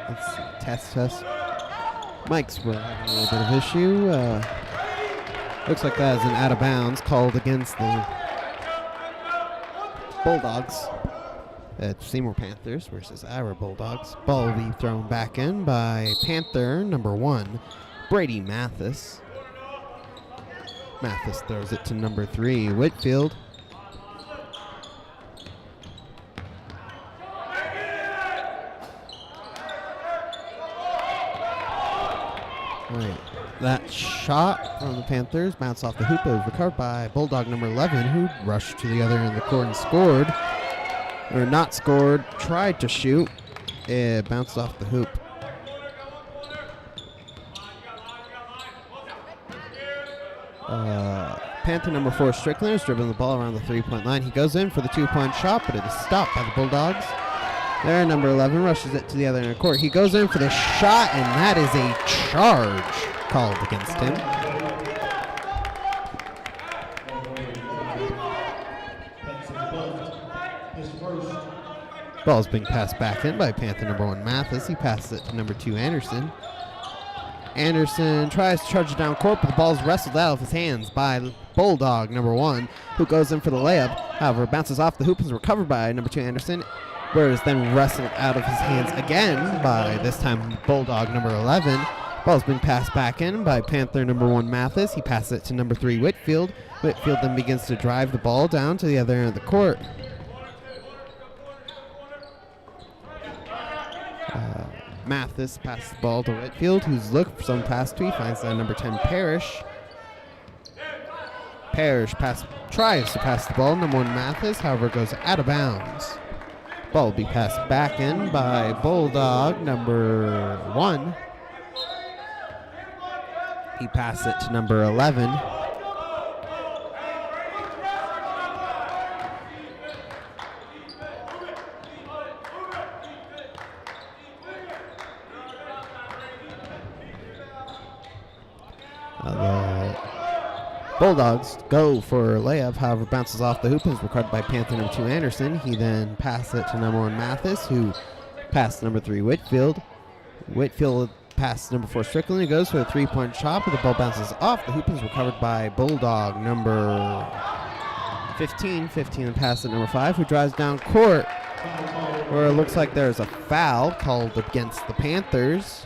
Let's see. Test. Mike's were having a little bit of issue. Looks like that is an out of bounds called against the Bulldogs. It's Seymour Panthers versus our Bulldogs. Ball will be thrown back in by Panther number 1, Brady Mathis. Mathis throws it to number 3, Whitfield. Right. That shot from the Panthers bounced off the hoop. It was recovered by Bulldog number 11, who rushed to the other end of the court and scored. Or not scored, tried to shoot. It bounced off the hoop. Panther number 4, Strickland, is dribbling the ball around the 3-point line. He goes in for the 2-point shot, but it is stopped by the Bulldogs. There, number 11 rushes it to the other end of the court. He goes in for the shot, and that is a charge called against him. Ball's being passed back in by Panther number 1, Mathis. He passes it to number 2, Anderson. Anderson tries to charge it down court, but the ball's wrestled out of his hands by Bulldog number 1, who goes in for the layup. However, bounces off the hoop and is recovered by number 2, Anderson, where it's then wrestled out of his hands again by, this time, Bulldog number 11. Ball's been passed back in by Panther number 1, Mathis. He passes it to number 3, Whitfield. Whitfield then begins to drive the ball down to the other end of the court. Mathis passes the ball to Whitfield, who's looking for some pass to. He finds that number 10, Parrish. Parrish tries to pass the ball. Number 1, Mathis, however, goes out of bounds. Ball will be passed back in by Bulldog number 1. He passes it to number 11. The Bulldogs go for a layup, however, bounces off the hoop and is recovered by Panther number 2, Anderson. He then passes it to number 1, Mathis, who passes number 3, Whitfield. Whitfield passes number 4, Strickland. He goes for a 3-point shot, but the ball bounces off the hoop and is recovered by Bulldog number 15. 15 and passes to number 5, who drives down court, where it looks like there's a foul called against the Panthers.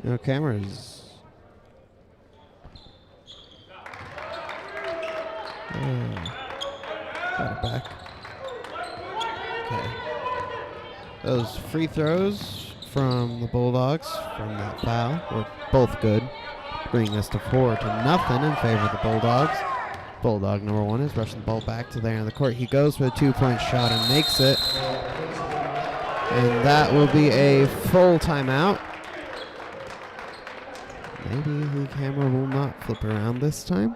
No cameras. Got it back. Okay. Those free throws from the Bulldogs from that foul were both good, bringing us to 4-0 in favor of the Bulldogs. Bulldog number 1 is rushing the ball back to the end of the court. He goes for a 2-point shot and makes it. And that will be a full timeout. Maybe the camera will not flip around this time.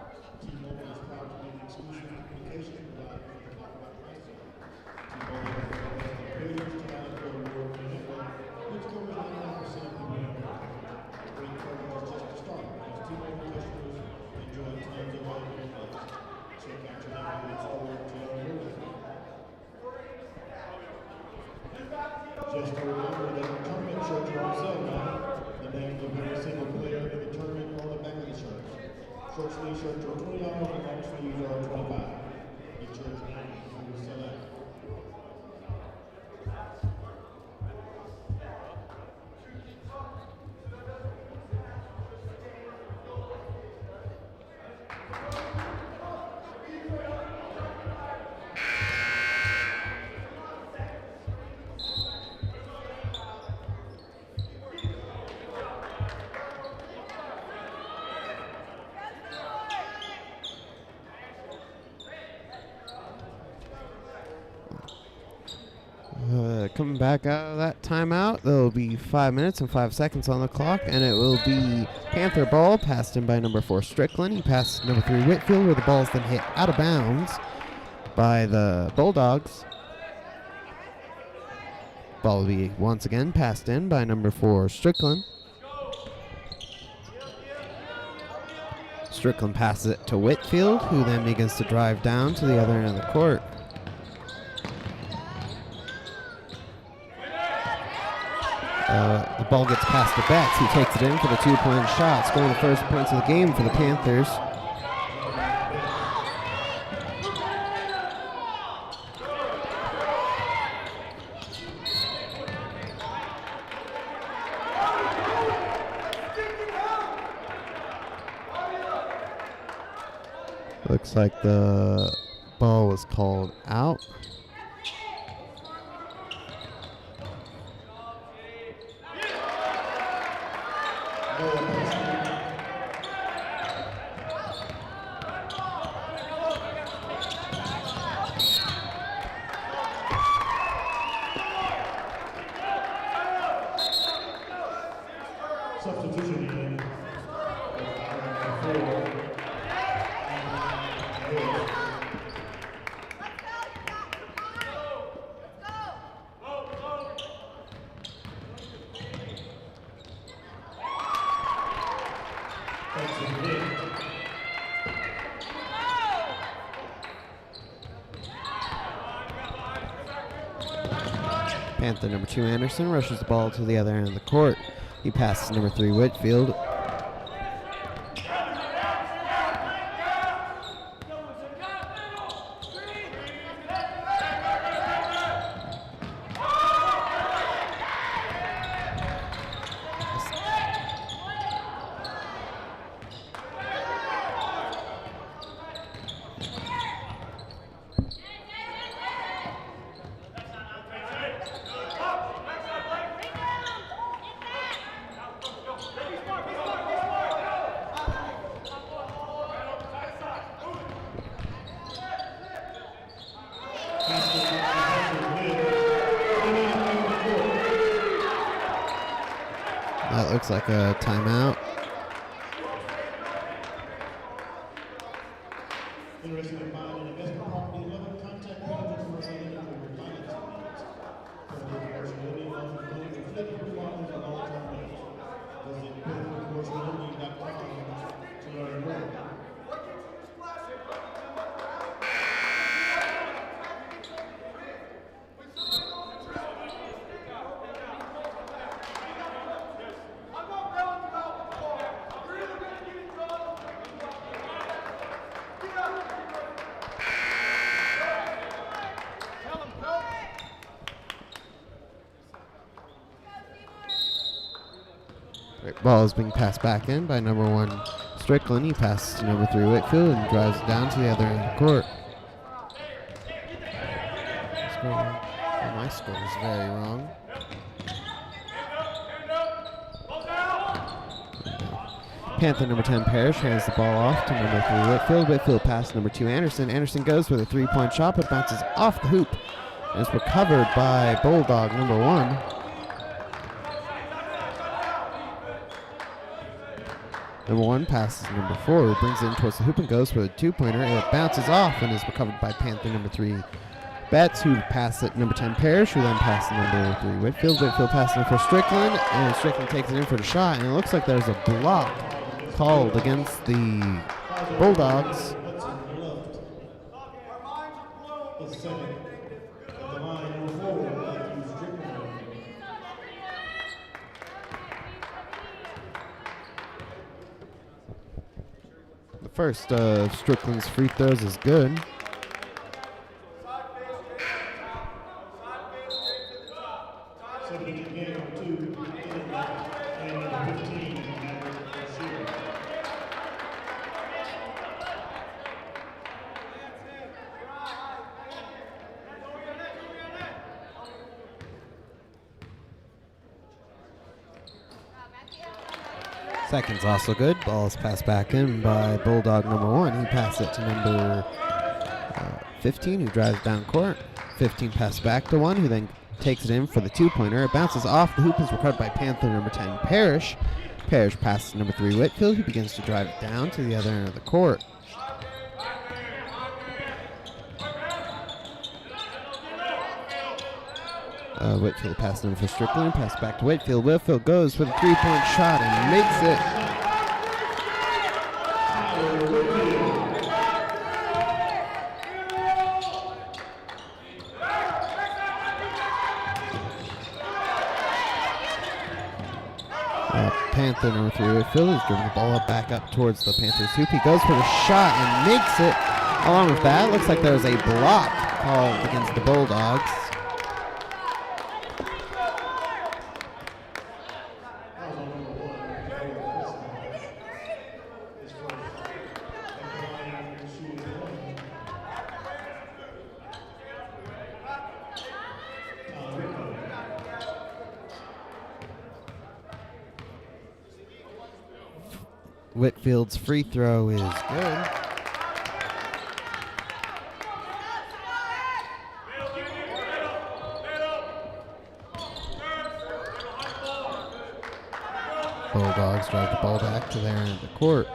Just a reminder that the tournament shirts are on sale now. The name of every single player in the tournament on the back of the shirts. Short sleeve shirts are $20 and long sleeves are $25. Each shirt is sell out. coming back out of that timeout. There will be 5 minutes and 5 seconds on the clock, and it will be Panther ball, passed in by number 4 Strickland. He passed number 3 Whitfield, where the ball is then hit out of bounds by the Bulldogs. Ball will be once again passed in by number 4 Strickland. Strickland passes it to Whitfield, who then begins to drive down to the other end of the court. The ball gets passed to Betts, who takes it in for the 2-point shot, scoring the first points of the game for the Panthers. Looks like the ball was called out. Substitution in. Panther number 2 Anderson rushes the ball to the other end of the court. He passes number 3 Whitfield. That looks like a timeout. Interested in buying an investment property, love contact managers for financing needs. For the commerciality, love building and flipping properties and long-term rentals. Visit buildingcommerciality.com to learn more. Ball is being passed back in by number 1 Strickland. He passes to number 3 Whitfield and drives it down to the other end of the court. My score is very wrong. Panther number 10 Parrish hands the ball off to number 3 Whitfield. Whitfield passes number 2 Anderson. Anderson goes for the 3-point shot, but bounces off the hoop and is recovered by Bulldog number 1. Number 1 passes number 4, who brings it in towards the hoop and goes for the 2-pointer. It bounces off and is recovered by Panther number 3 Betts, who passes it number 10 Parrish, who then passes number 3 Whitfield. Whitfield passes it for Strickland, and Strickland takes it in for the shot, and it looks like there's a block called against the Bulldogs. The first of Strickland's free throws is good. Second's also good. Ball is passed back in by Bulldog number 1. He passed it to number 15, who drives down court. 15 passes back to 1, who then takes it in for the two-pointer. It bounces off the hoop, is recovered by Panther number 10, Parrish. Parrish passes to number 3, Whitfield, who begins to drive it down to the other end of the court. Whitfield passes number 4, Strickland, pass back to Whitfield. Whitfield goes for the three-point shot and makes it. Panther number 3, Whitfield, is driven the ball back up towards the Panthers hoop. He goes for the shot and makes it. Along with that, looks like there was a block called against the Bulldogs. Whitfield's free throw is good. Bulldogs drive the ball back to their end of the court.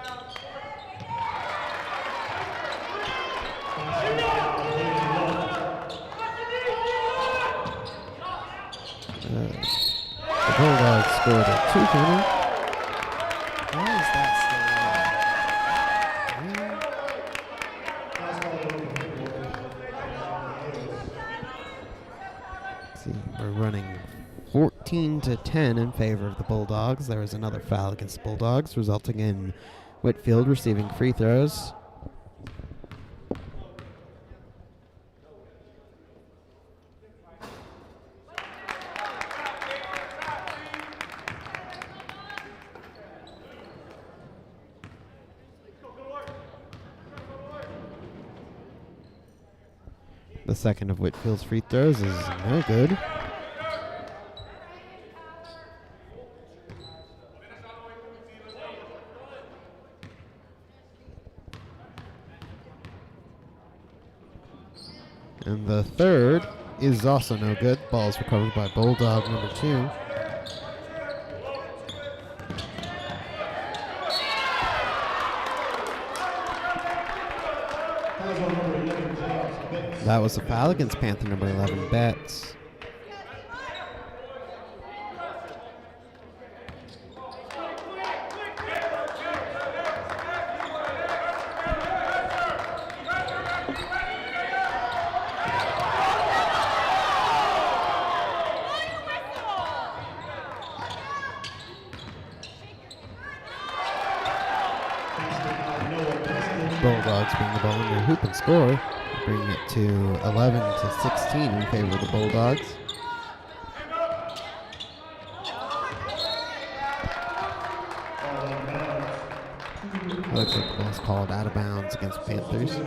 The Bulldogs scored a two-pointer. Why is that still on? See, we're running 14-10 in favor of the Bulldogs. There was another foul against the Bulldogs, resulting in Whitfield receiving free throws. The second of Whitfield's free throws is no good. And the third is also no good. Ball is recovered by Bulldog number 2. That was a foul against Panther number 11, Betts. Bulldogs bring the ball in their hoop and score, bringing it to 11-16 in favor of the Bulldogs. Looks like the ball's called out of bounds against Panthers.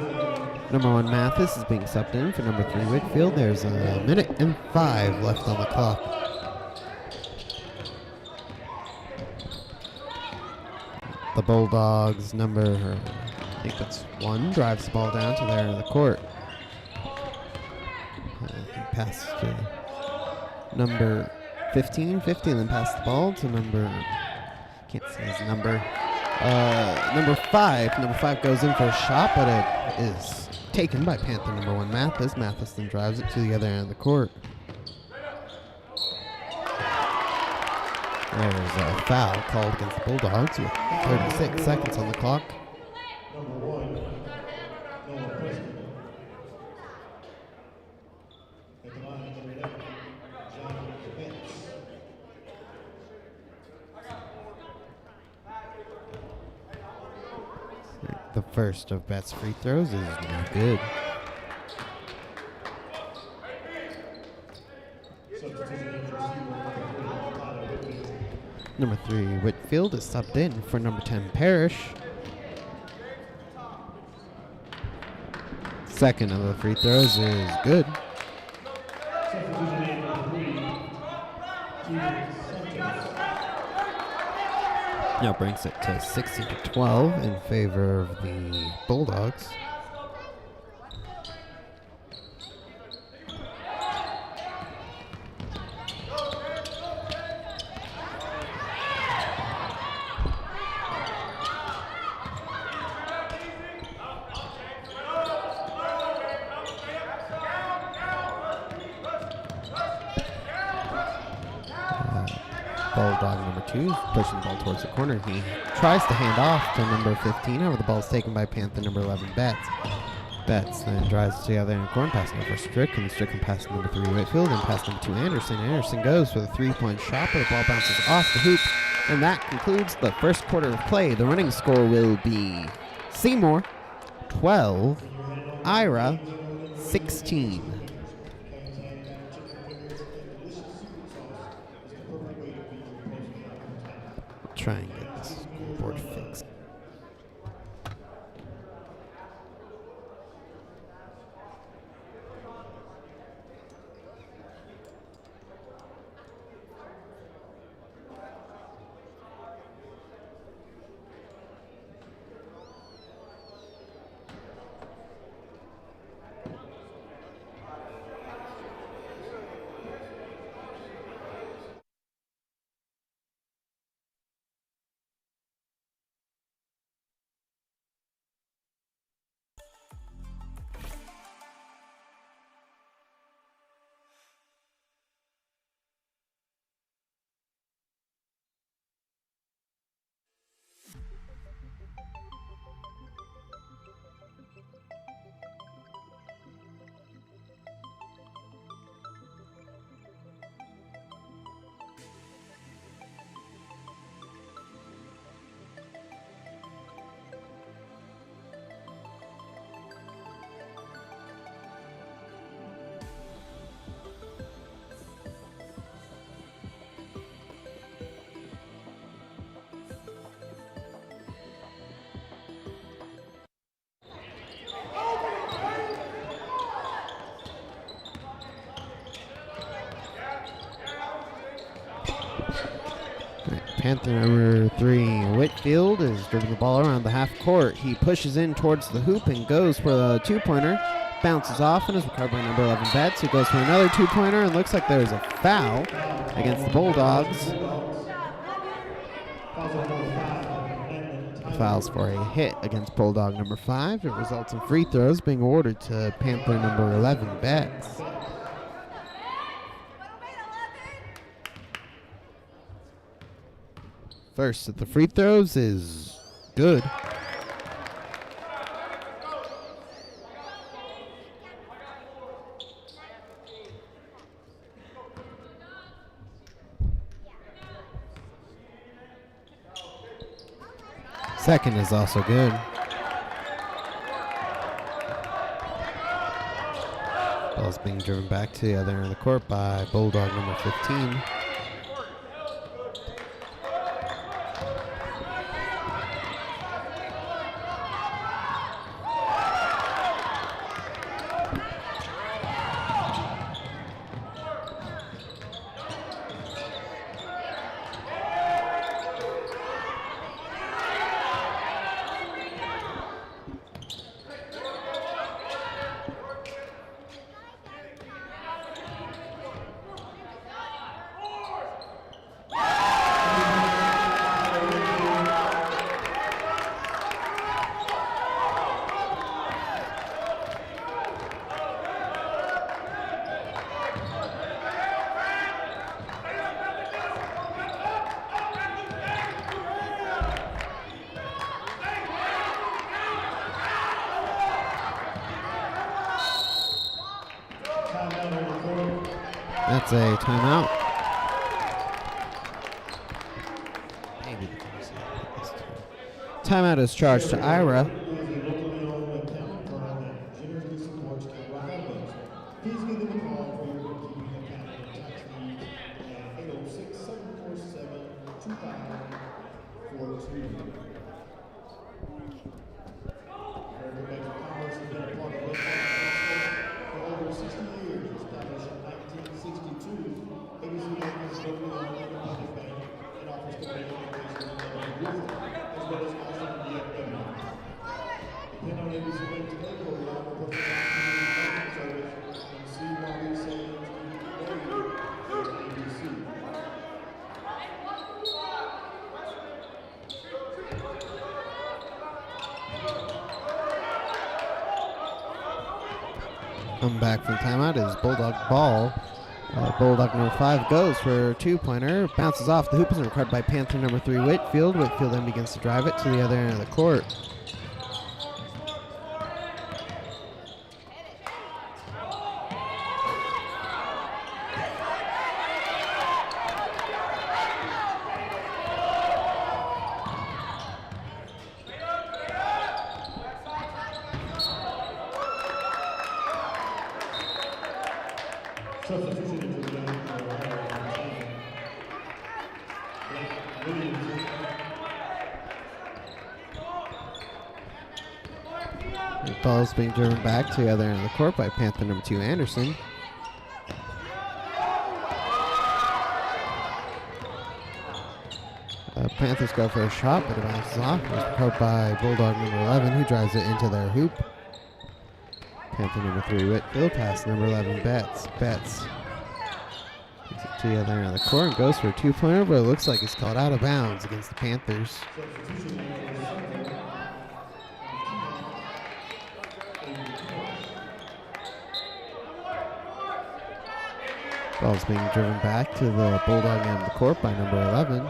Number 1 Mathis is being subbed in for number 3 Whitfield. There's 1 minute and 5 left on the clock. The Bulldogs number, I think that's 1, drives the ball down to their end of the court. Pass to number 15, then pass the ball to number, can't see his number, number 5. Number 5 goes in for a shot, but it is taken by Panther number 1 Mathis. Mathis then drives it to the other end of the court. There's a foul called against the Bulldogs with 36 seconds on the clock. The first of Betts' free throws is no good. Number 3 Whitfield is subbed in for number 10 Parrish. Second of the free throws is good. Now brings it to 16-12 in favor of the Bulldogs. Bulldog number 2 is pushing the ball towards the corner. He tries to hand off to number 15. However, the ball is taken by Panther number 11, Betts. Betts then drives to the other end of the corner, passing over Strickland. Strickland passes number 3, Whitfield, and passes number 2, Anderson. Anderson goes for the 3-point shot, but the ball bounces off the hoop. And that concludes the first quarter of play. The running score will be Seymour 12, Ira 16. Try and get this scoreboard fixed. Panther number 3, Whitfield, is dribbling the ball around the half court. He pushes in towards the hoop and goes for the 2-pointer. Bounces off and is recovered by number 11, Betts, who goes for another 2-pointer, and looks like there's a foul against the Bulldogs. The foul's for a hit against Bulldog number 5. It results in free throws being awarded to Panther number 11, Betts. First at the free throws is good. Second is also good. Ball's being driven back to the other end of the court by Bulldog number 15. That's a timeout. Timeout is charged to Ira. Come back from timeout is Bulldog ball Bulldog number 5 goes for a two-pointer, bounces off the hoop, is recovered by Panther number 3, Whitfield. Whitfield then begins to drive it to the other end of the court. Substitution into the game for The ball is being driven back to the other end of the court by Panther number 2, Anderson. Panthers go for a shot, but it bounces off. It's recovered by Bulldog number 11, who drives it into their hoop. Panther number 3, Whitfield, pass number 11, Betts. Betts takes it to the other end of the court and goes for a two-pointer, but it looks like it's called out of bounds against the Panthers. Ball's being driven back to the Bulldog end of the court by number 11.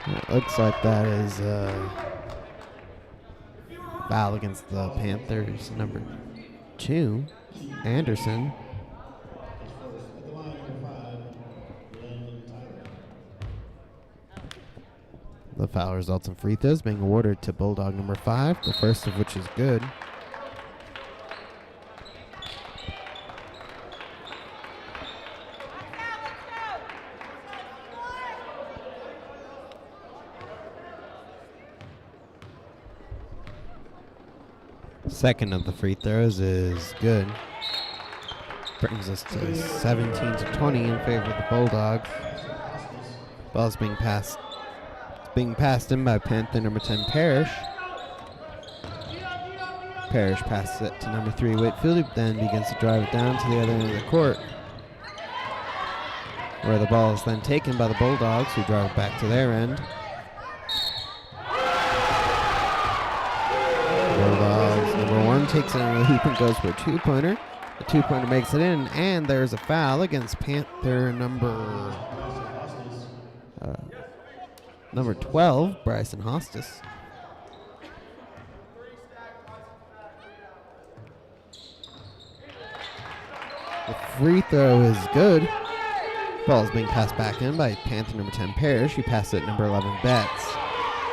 It looks like that is a foul against the Panthers. Number 2, Anderson. The foul results in free throws being awarded to Bulldog number 5, the first of which is good. Second of the free throws is good. Brings us to 17-20 in favor of the Bulldogs. Ball's being passed in by Panther number 10, Parrish. Parrish passes it to number 3, Whitfield, who then begins to drive it down to the other end of the court, where the ball is then taken by the Bulldogs, who drive it back to their end. Bulldogs number 1 takes it into the hoop and goes for a two-pointer. The two-pointer makes it in, and there's a foul against Panther number 12, Bryson Hostis. The free throw is good. Ball is being passed back in by Panther number 10, Parrish. He passes it number 11, Betts.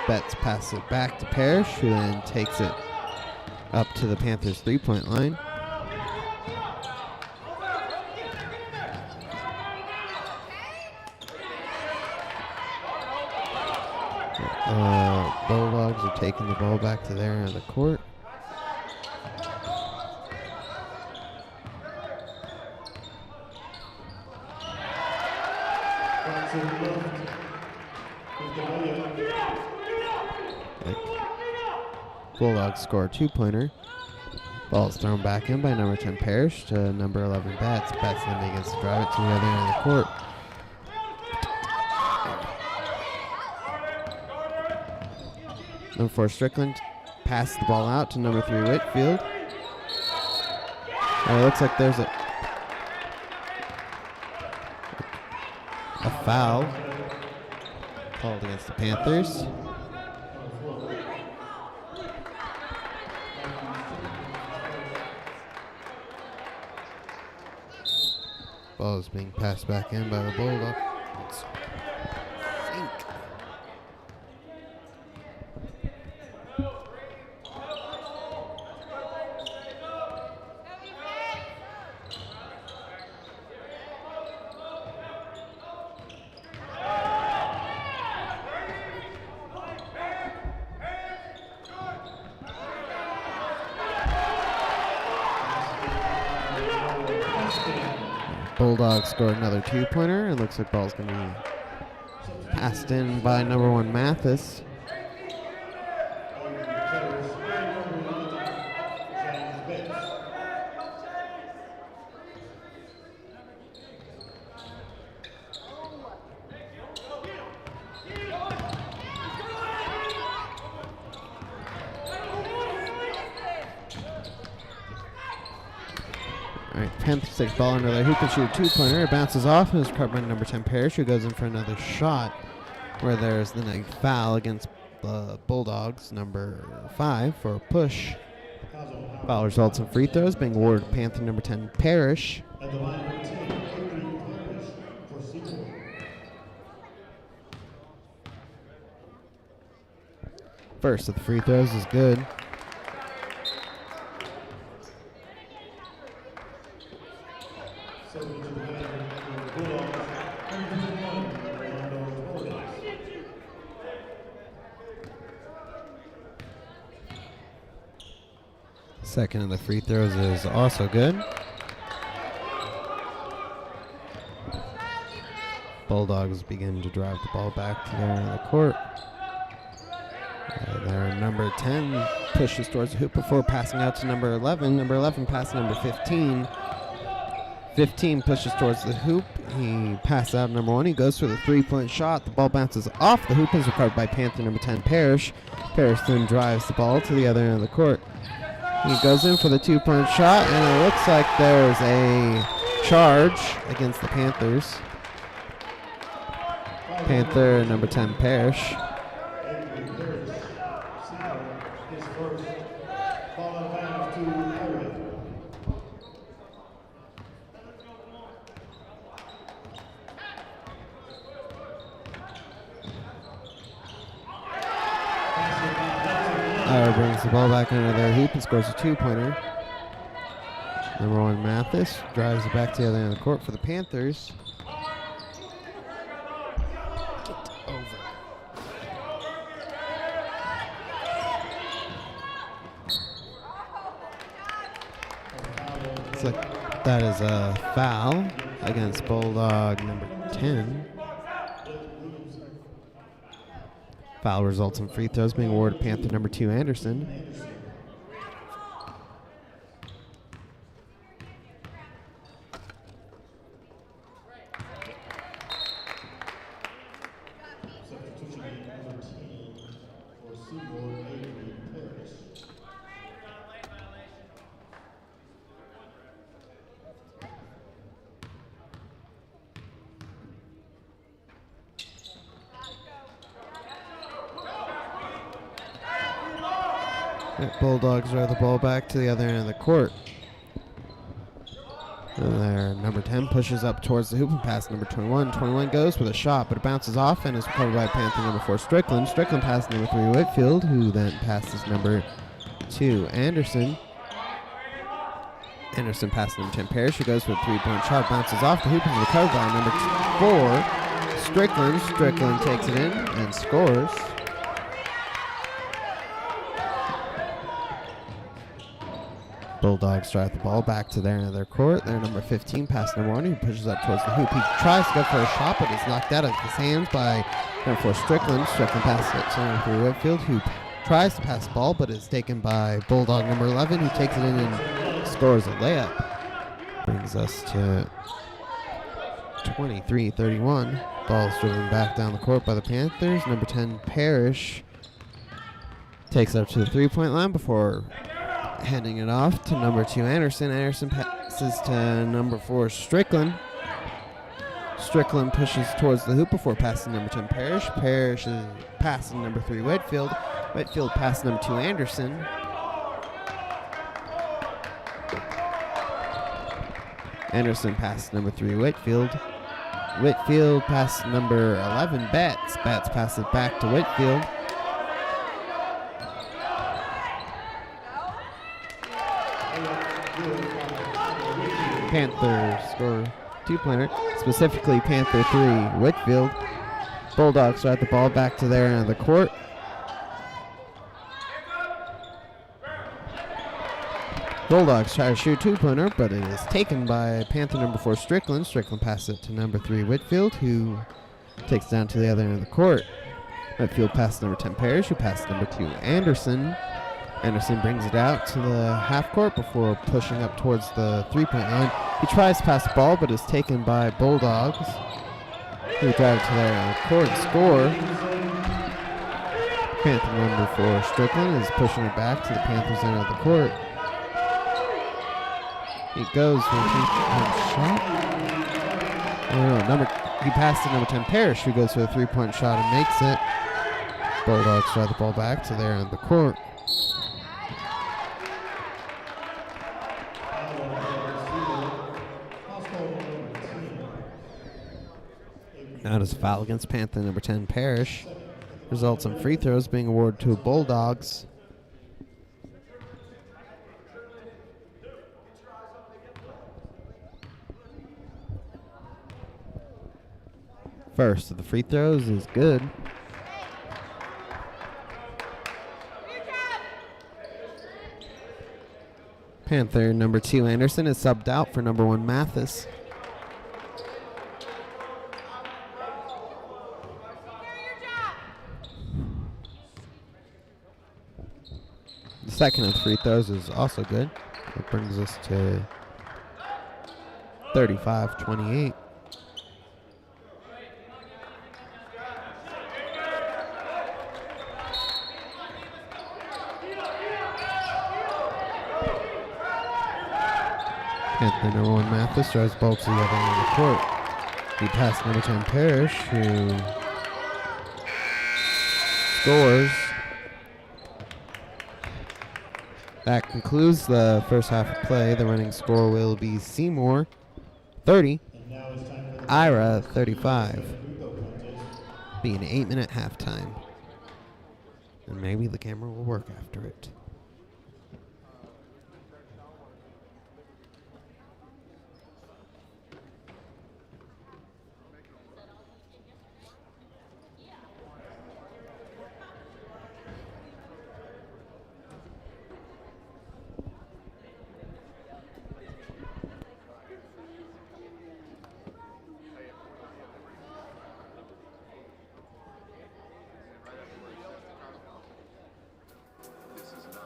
Betts passes it back to Parrish, who then takes it up to the Panthers' three-point line. Bulldogs are taking the ball back to their end of the court. Bulldogs score a two-pointer. Ball's thrown back in by number 10 Parrish to number 11 Betts. Betts then begins to drive it to the other end of the court. Number 4 Strickland passes the ball out to number 3 Whitfield. And it looks like there's a foul called against the Panthers. Ball is being passed back in by the Bulldogs. Bulldogs score another two-pointer, and looks like ball's going to be passed in by number 1 Mathis. Panthers takes ball under their hoop and shoot a two-pointer. It bounces off and is recovered by number 10 Parrish, who goes in for another shot, where there's the next foul against the Bulldogs, number 5, for a push. Foul results in free throws, being awarded to Panther number 10 Parrish. At the line, 10, Parrish for Seymour. First of the free throws is good. Second of the free throws is also good. Bulldogs begin to drive the ball back to their end of the court. Their number 10 pushes towards the hoop before passing out to number 11. Number 11 passes number 15. 15 pushes towards the hoop. He passes out number 1. He goes for the three-point shot. The ball bounces off the hoop and is recovered by Panther number 10 Parrish. Parrish then drives the ball to the other end of the court. He goes in for the two-point shot, and it looks like there's a charge against the Panthers. Panther number 10 Parrish. Brings the ball back under their hoop and scores a two-pointer. Number 1 Mathis drives it back to the other end of the court for the Panthers. Get over. Looks like that is a foul against Bulldog number 10. Foul results in free throws, being awarded Panther number 2 Anderson. Bulldogs drive the ball back to the other end of the court. And their number 10 pushes up towards the hoop and passes number 21. 21 goes with a shot, but it bounces off and is recovered by Panther number 4 Strickland. Strickland passes number 3 Whitfield, who then passes number 2 Anderson. Anderson passes number 10 Parrish, who goes for a three-point shot, bounces off the hoop and is recovered by number 4 Strickland. Strickland takes it in and scores. Bulldogs drive the ball back to their end of their court. Their number 15 pass number 1, who pushes up towards the hoop. He tries to go for a shot, but is knocked out of his hands by number 4 Strickland. Strickland passes it to number 3 Whitfield, who tries to pass the ball, but is taken by Bulldog number 11, who takes it in and scores a layup. Brings us to 23-31. Ball's driven back down the court by the Panthers. Number 10 Parrish takes it up to the three-point line before handing it off to number 2 Anderson. Anderson passes to number 4 Strickland. Strickland pushes towards the hoop before passing number 10 Parrish. Parrish is passing number 3 Whitfield. Whitfield passes number 2 Anderson. Anderson passes number 3 Whitfield. Whitfield passes number 11 Betts. Betts passes it back to Whitfield. Panthers score two-pointer, specifically Panther 3 Whitfield. Bulldogs drive the ball back to their end of the court. Bulldogs try to shoot two-pointer, but it is taken by Panther number 4 Strickland. Strickland passes it to number 3 Whitfield, who takes it down to the other end of the court. Whitfield passes number 10 Parrish, who passes number 2 Anderson. Anderson brings it out to the half court before pushing up towards the three-point line. He tries to pass the ball, but is taken by Bulldogs, who drive to their court and score. Panther number 4 Strickland is pushing it back to the Panthers end of the court. He goes for a three-point shot. Oh, no, he passed to number 10, Parrish, who goes for a three-point shot and makes it. Bulldogs try the ball back to there on the court. Now there's a foul against Panther number 10, Parrish. Results in free throws being awarded to Bulldogs. First of the free throws is good. Panther number 2, Anderson, is subbed out for number 1, Mathis. The second of the free throws is also good. That brings us to 35-28. Panther number 1, Mathis, drives both to the other end of the court. He passed number 10, Parrish, who scores. That concludes the first half of play. The running score will be Seymour 30, Ira 35. Be an 8-minute halftime. And maybe the camera will work after it. This is not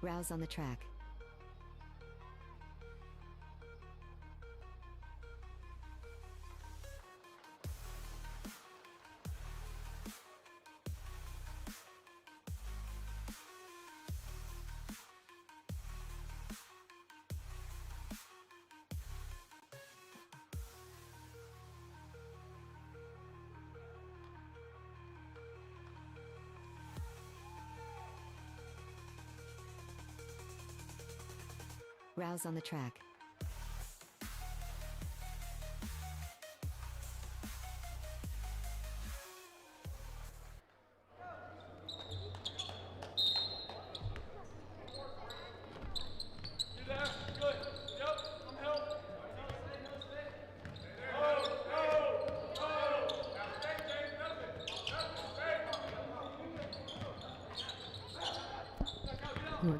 Rouse on the track. Rouse on the track.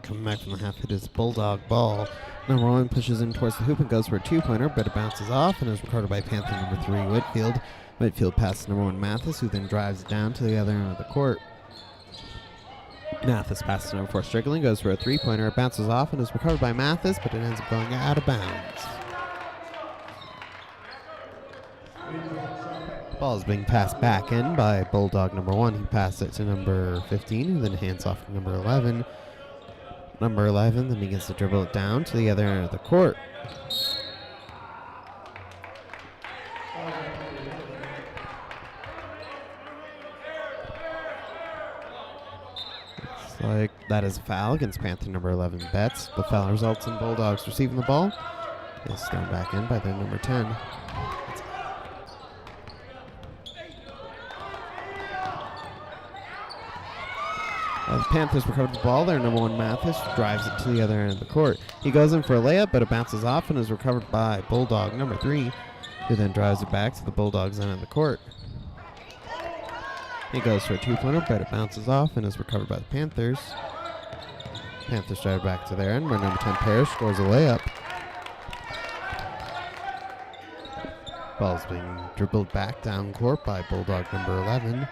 Coming back from the half, it is Bulldog ball. Number 1 pushes in towards the hoop and goes for a 2-pointer, but it bounces off and is recorded by Panther number 3, Whitfield. Whitfield passes number 1, Mathis, who then drives it down to the other end of the court. Mathis passes number 4, Strickland, goes for a 3-pointer. It bounces off and is recovered by Mathis, but it ends up going out of bounds. Ball is being passed back in by Bulldog number 1. He passes it to number 15, who then hands off to number 11. Number 11 then begins to dribble it down to the other end of the court. Looks like that is a foul against Panther number 11, Betts. The foul results in Bulldogs receiving the ball. It's thrown back in by their number 10. The Panthers recovered the ball. Their number 1, Mathis, drives it to the other end of the court. He goes in for a layup, but it bounces off and is recovered by Bulldog number 3, who then drives it back to the Bulldogs end of the court. He goes for a 2-pointer, but it bounces off and is recovered by the Panthers. Panthers drive back to their end, where number 10, Parrish, scores a layup. Ball's being dribbled back down court by Bulldog number 11.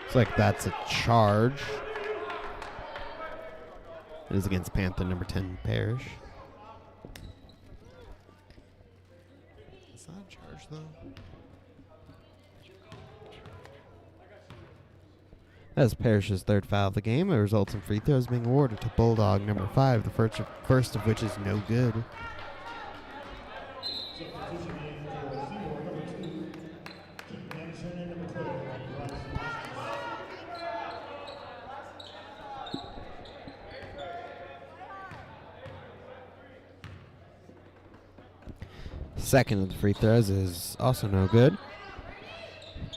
Looks like that's a charge. It is against Panther number 10, Parrish. Is that a charge, though? That is Parrish's 3rd foul of the game. It results in free throws being awarded to Bulldog number 5, the first of which is no good. Second of the free throws is also no good.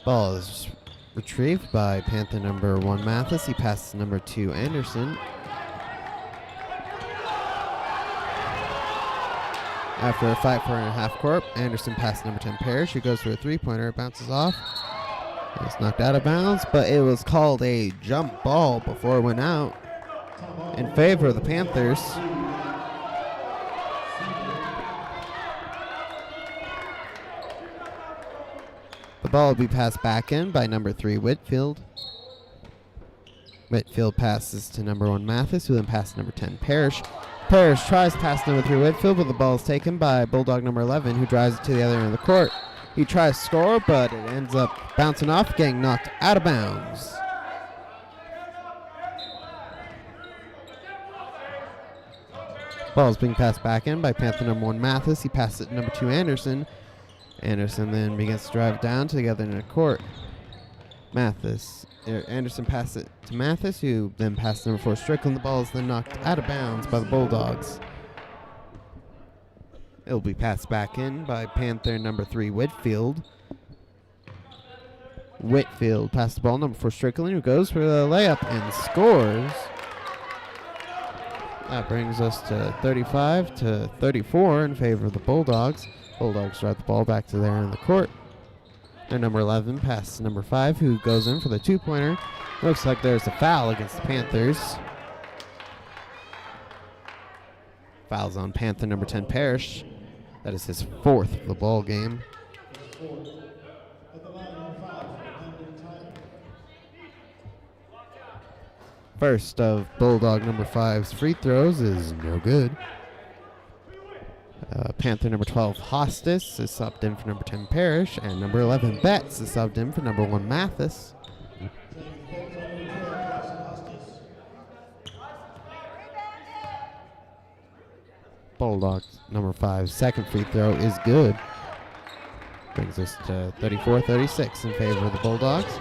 Ball is retrieved by Panther number 1, Mathis. He passes number 2, Anderson. After a fight for a half court, Anderson passes number 10, Parrish, who goes for a 3-pointer. It bounces off. It's knocked out of bounds, but it was called a jump ball before it went out in favor of the Panthers. The ball will be passed back in by number 3, Whitfield. Whitfield passes to number 1, Mathis, who then passes number 10, Parrish. Parrish tries to pass number 3, Whitfield, but the ball is taken by Bulldog number 11, who drives it to the other end of the court. He tries to score, but it ends up bouncing off, getting knocked out of bounds. Ball is being passed back in by Panther number 1, Mathis. He passes it to number 2, Anderson. Anderson then begins to drive down to the other end of the court. Anderson passes it to Mathis, who then passes number 4, Strickland. The ball is then knocked out of bounds by the Bulldogs. It will be passed back in by Panther number 3, Whitfield. Whitfield passes the ball, number 4, Strickland, who goes for the layup and scores. That brings us to 35-34 in favor of the Bulldogs. Bulldogs drive the ball back to their end of the court. Their number 11 passes to number 5, who goes in for the 2-pointer. Looks like there's a foul against the Panthers. Fouls on Panther number 10, Parrish. That is his 4th of the ball game. At the line, number 5, Landon Tyler. First of Bulldog number 5's free throws is no good. Panther number 12, Hostis, is subbed in for number 10, Parrish, and number 11, Betts, is subbed in for number 1, Mathis. Bulldogs number 5's second free throw is good. Brings us to 34-36 in favor of the Bulldogs.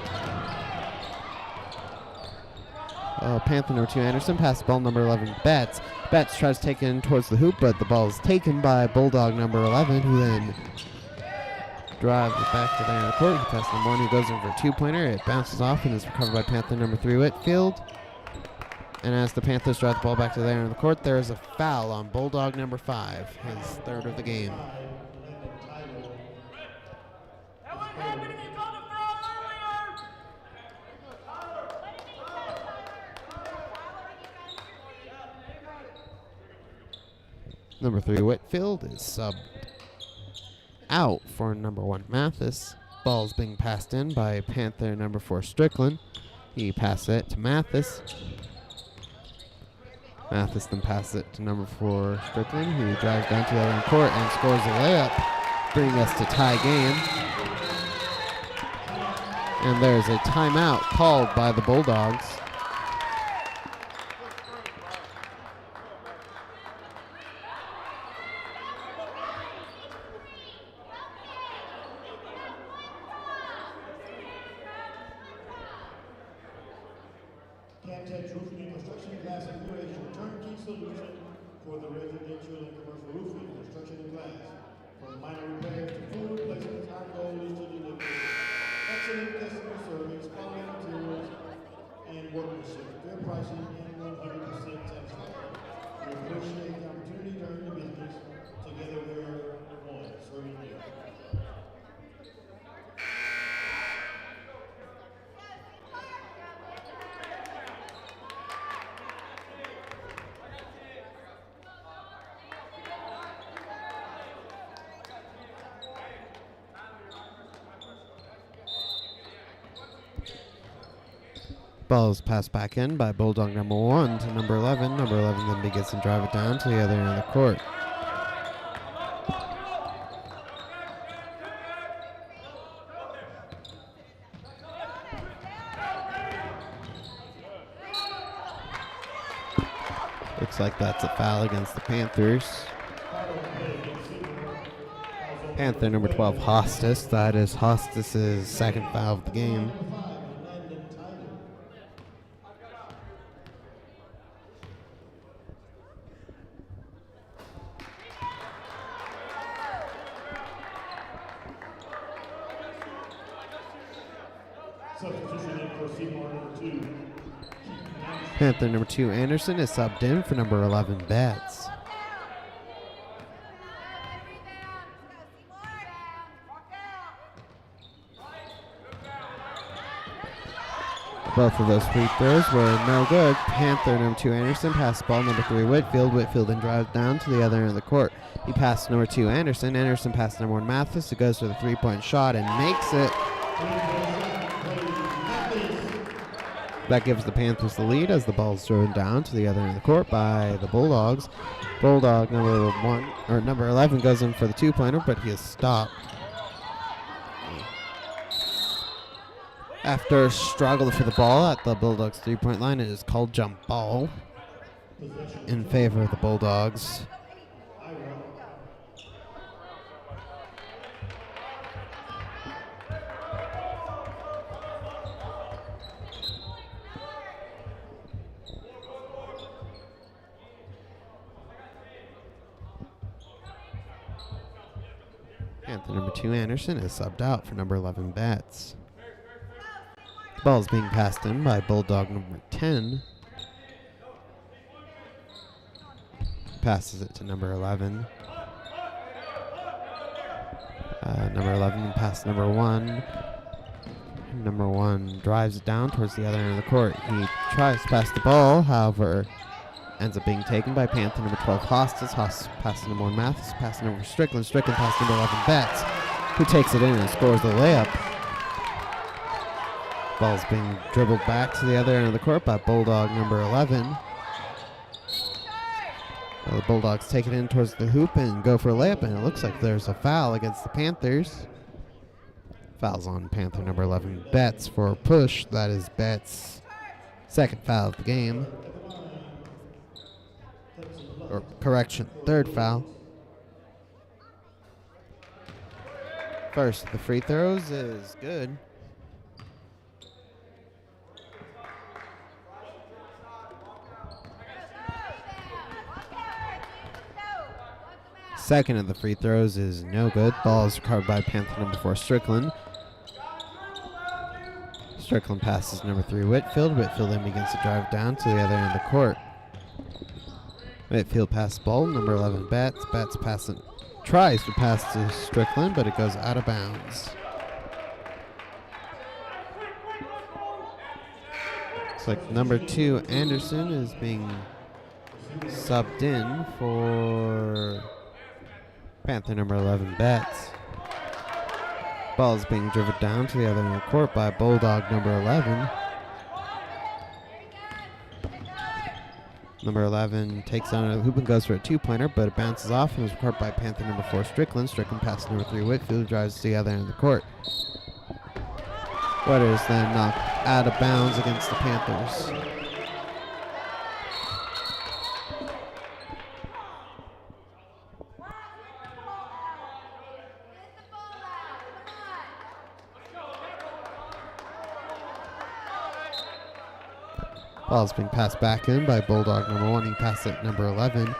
Panther number 2, Anderson, passes ball number 11, Betts. Betts tries to take it in towards the hoop, but the ball is taken by Bulldog number 11, who then drives it back to the court. He passes number 1, who goes in for a two-pointer. It bounces off and is recovered by Panther number 3, Whitfield. And as the Panthers drive the ball back to the area of the court, there is a foul on Bulldog number 5, his 3rd of the game. Number 3, Whitfield, is subbed out for number 1, Mathis. Ball's being passed in by Panther number 4, Strickland. He passes it to Mathis. Mathis then passes it to number 4, Strickland, who drives down to the other end court and scores a layup, bringing us to tie game. And there's a timeout called by the Bulldogs. Camtech Roofing and Construction Glass and Finish, your turnkey solution for the residential and commercial roofing, construction, and glass. From minor repairs to full replacements, our goal is to deliver excellent customer service, quality materials, and workmanship, fair pricing, and 100% satisfaction. We appreciate the opportunity to earn your business. Together we're one, serving you. Ball is passed back in by Bulldog number 1 to number 11. Number 11 then begins to drive it down to the other end of the court. Looks like that's a foul against the Panthers. Panther number 12, Hostis. That is Hostis' 2nd foul of the game. Substitution in for Seymour number 2. Panther number 2, Anderson, is subbed in for number 11, Betts. Both of those free throws were no good. Panther number 2, Anderson, passed ball number 3, Whitfield. Whitfield then drives down to the other end of the court. He passed number 2, Anderson. Anderson passed number 1, Mathis, who goes for the three-point shot and makes it. That gives the Panthers the lead as the ball is thrown down to the other end of the court by the Bulldogs. Bulldog number 11 goes in for the two-pointer, but he is stopped. After a struggle for the ball at the Bulldogs' three-point line, it is called jump ball in favor of the Bulldogs. Panther number 2, Anderson, is subbed out for number 11, Betts. The ball is being passed in by Bulldog number 10. Passes it to number 11. Number 11 passes number 1. Number 1 drives it down towards the other end of the court. He tries to pass the ball, however, ends up being taken by Panther number 12, Hostas. Hostas passes number 1, Mathis. Passes number Strickland. Strickland passes number 11, Betts, who takes it in and scores the layup. Ball's being dribbled back to the other end of the court by Bulldog number 11. Well, the Bulldogs take it in towards the hoop and go for a layup, and it looks like there's a foul against the Panthers. Foul's on Panther number 11, Betts, for a push. That is Betts' second foul of the game. Or correction, third foul. First, the free throws is good. Second of the free throws is no good. Ball is recovered by Panther number 4, Strickland. Strickland passes number 3, Whitfield. Whitfield then begins to drive down to the other end of the court. Whitfield passes ball, number 11, Betts. Betts tries to pass to Strickland, but it goes out of bounds. Looks like number 2, Anderson, is being subbed in for Panther number 11, Betts. Ball is being driven down to the other end of the court by Bulldog number 11. Number 11 takes on a hoop and goes for a two-pointer, but it bounces off and is recovered by Panther number 4, Strickland. Strickland passes number 3, Whitfield, drives to the other end of the court. Waters then knocked out of bounds against the Panthers. Ball's being passed back in by Bulldog number 1. He passed it number 11.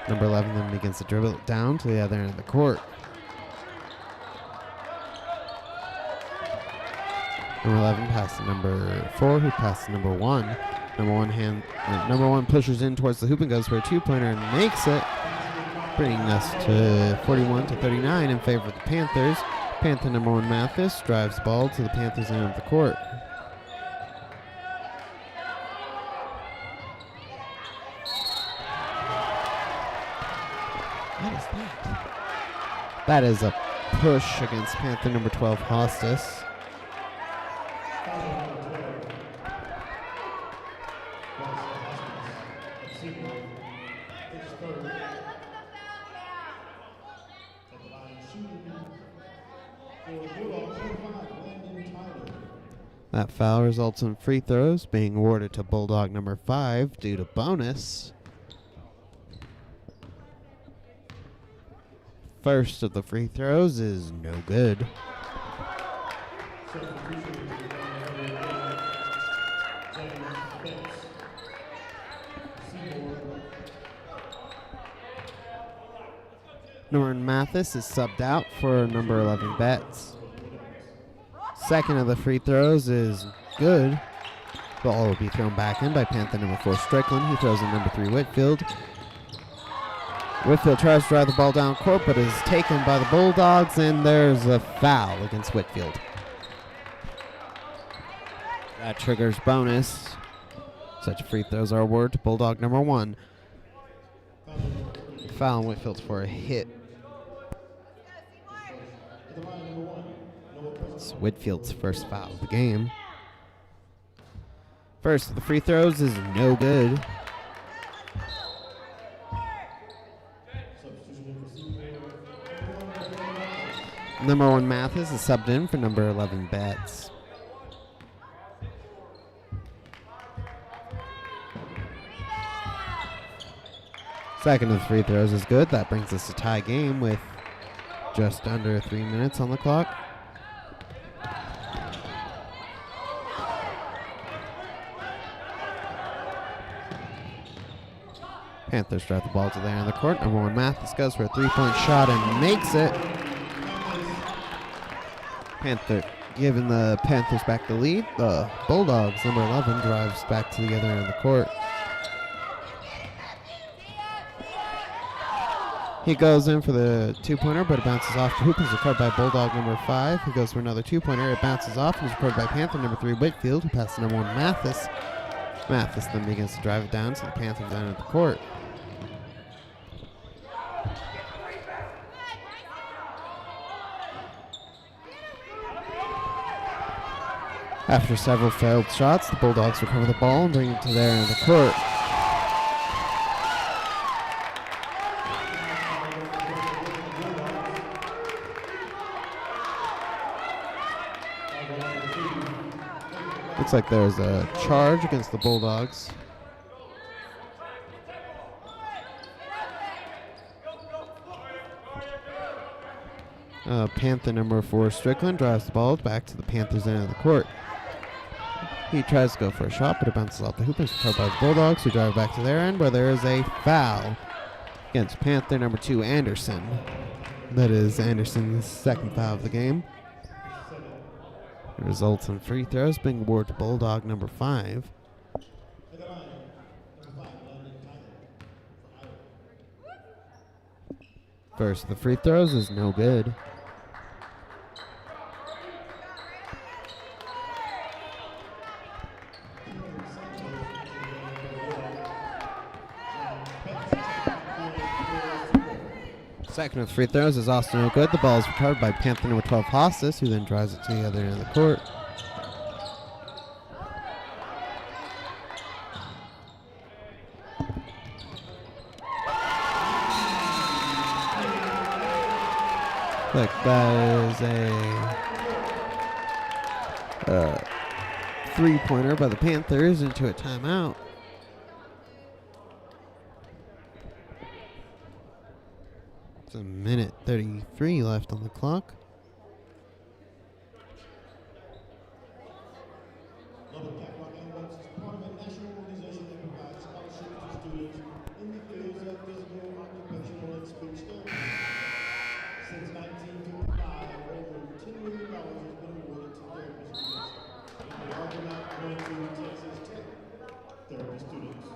Number 11 then begins to dribble it down to the other end of the court. Number 11 passes to number 4, who passes to number 1. Number 1 pushes in towards the hoop and goes for a two-pointer and makes it, bringing us to 41-39 in favor of the Panthers. Panther number 1, Mathis, drives the ball to the Panthers end of the court. What is that? That is a push against Panther number 12, Hostas. That foul results in free throws being awarded to Bulldog number 5 due to bonus. First of the free throws is no good. Number Mathis is subbed out for number 11, Betts. Second of the free throws is good. Ball will be thrown back in by Panther number 4, Strickland. He throws in number 3, Whitfield. Whitfield tries to drive the ball down court, but is taken by the Bulldogs, and there's a foul against Whitfield. That triggers bonus. Such free throws are awarded to Bulldog number 1. Foul on Whitfield for a hit. It's Whitfield's first foul of the game. First of the free throws is no good. Number 1, Mathis, is subbed in for number 11, Betts. Second of the free throws is good. That brings us to tie game with just under 3 minutes on the clock. Panthers drive the ball to the end of the court. Number 1, Mathis, goes for a three-point shot and makes it. Panther giving the Panthers back the lead. The Bulldogs, number 11, drives back to the other end of the court. He goes in for the two-pointer, but it bounces off the hoop. Is recovered by Bulldog number 5, who goes for another two-pointer. It bounces off and is recovered by Panther number 3, Whitfield, who passes to number 1, Mathis. Mathis then begins to drive it down, so the Panthers enter the court. After several failed shots, the Bulldogs recover the ball and bring it to their end of the court. Looks like there's a charge against the Bulldogs. Panther number 4, Strickland, drives the ball back to the Panthers' end of the court. He tries to go for a shot, but it bounces off the hoop and is recovered by the Bulldogs, who drive back to their end, where there is a foul against Panther number 2, Anderson. That is Anderson's second foul of the game. It results in free throws being awarded to Bulldog number 5. First, the free throws is no good. Second of free throws is also no good. The ball is recovered by Panther number 12, Hostas, who then drives it to the other end of the court. Look, that is a three-pointer by the Panthers into a timeout. It's a minute 33 left on the clock. Caprock is part of a national organization that provides scholarships to students in the fields of physical, occupational, and speech therapy. Since 1955, over $10 million has been awarded to therapy students, and they are not going to Texas Tech therapy students.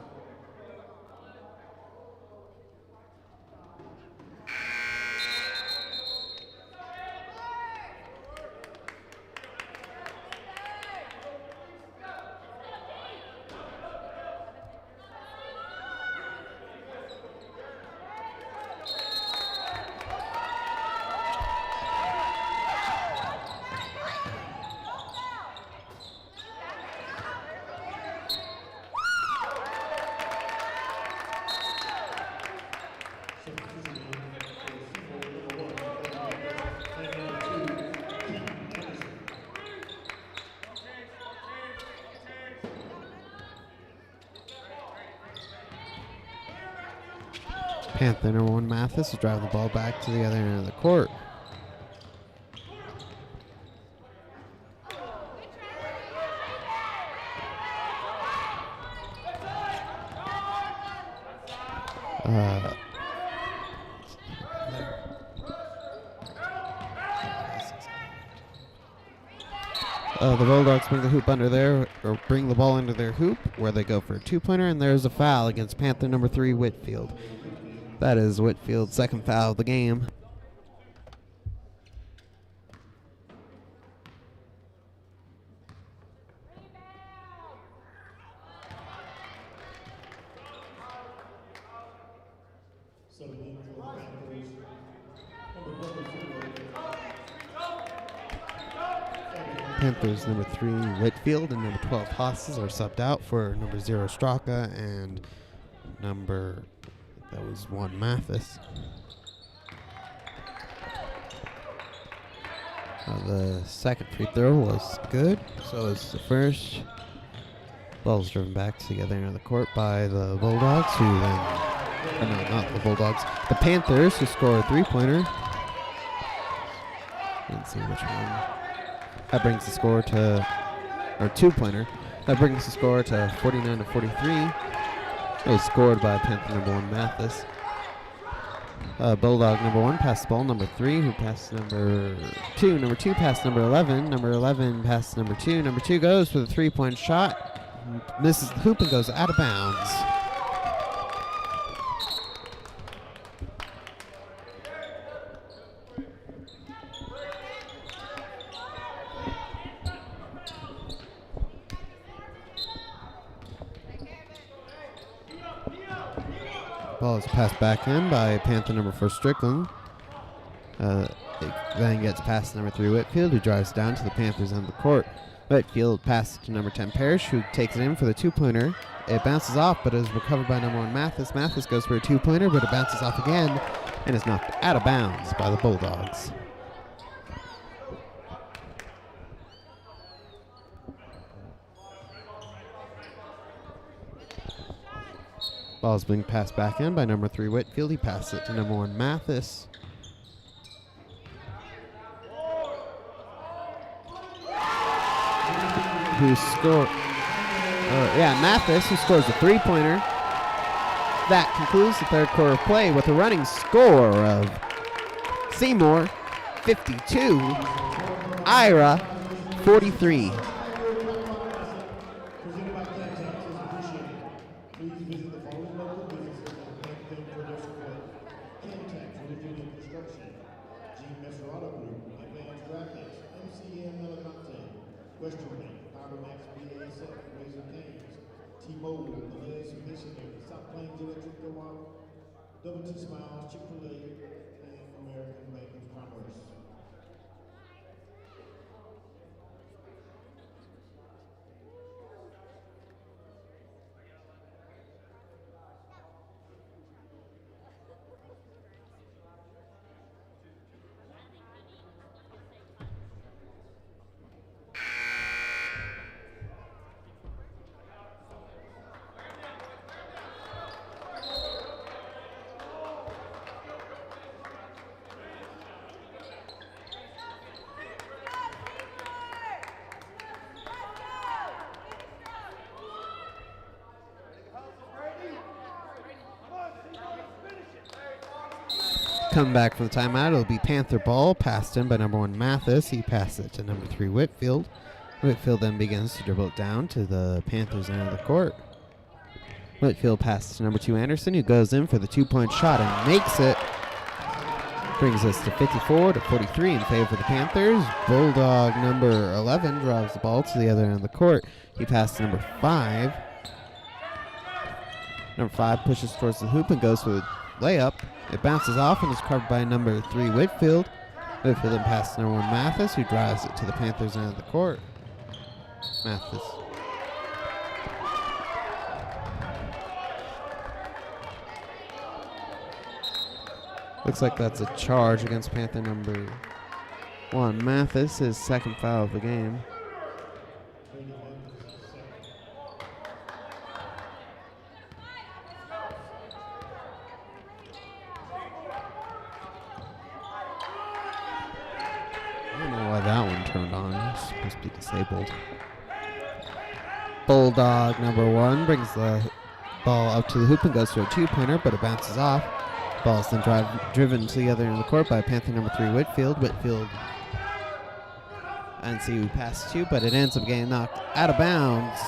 Panther number 1, Mathis, is driving the ball back to the other end of the court. The Bulldogs bring the hoop under there, or bring the ball into their hoop, where they go for a two-pointer, and there's a foul against Panther number 3, Whitfield. That is Whitfield's second foul of the game. Panthers number 3, Whitfield, and number 12, Hosses, are subbed out for number 0, Straka, and number, that was 1, Mathis. The second free throw was good, so is the first. Ball's driven back to the other end of the court by the Bulldogs, who then, or no, not the Bulldogs, the Panthers, who score a three-pointer. Didn't see which one. That brings the score to, or two-pointer. That brings the score to 49-43. It was scored by Panther number 1, Mathis. Bulldog number 1 passed the ball. Number 3, who passed number 2. Number 2 passed number 11. Number 11 passed number 2. Number 2 goes for the three-point shot. Misses the hoop and goes out of bounds. Ball is passed back in by Panther number 4 Strickland. It then gets past number 3 Whitfield, who drives down to the Panthers end of the court. Whitfield passes to number 10 Parrish, who takes it in for the 2-pointer. It bounces off, but is recovered by number 1 Mathis. Mathis goes for a 2-pointer, but it bounces off again and is knocked out of bounds by the Bulldogs. Ball's being passed back in by number 3 Whitfield. He passes it to number 1 Mathis. Mathis, who scores a 3-pointer. That concludes the third quarter of play with a running score of Seymour 52, Ira 43. Double Smiles, Chick-fil-A, and American Bank of Commerce. Coming back from the timeout, it'll be Panther ball, passed in by number 1 Mathis. He passes it to number 3 Whitfield. Whitfield then begins to dribble it down to the Panthers end of the court. Whitfield passes to number 2 Anderson, who goes in for the 2-point shot and makes it. Brings us to 54-43 in favor of the Panthers. Bulldog number 11 drives the ball to the other end of the court. He passes to number 5. Number 5 pushes towards the hoop and goes for the layup. It bounces off and is covered by number 3 Whitfield. Whitfield then passes to number 1 Mathis, who drives it to the Panthers end of the court. Mathis. Looks like that's a charge against Panther number 1 Mathis, his second foul of the game. That one turned on. It's supposed to be disabled. Bulldog number 1 brings the ball up to the hoop and goes for a 2-pointer, but it bounces off. Ball is then driven to the other end of the court by Panther number 3 Whitfield. Whitfield, I didn't see who passed to, but it ends up getting knocked out of bounds.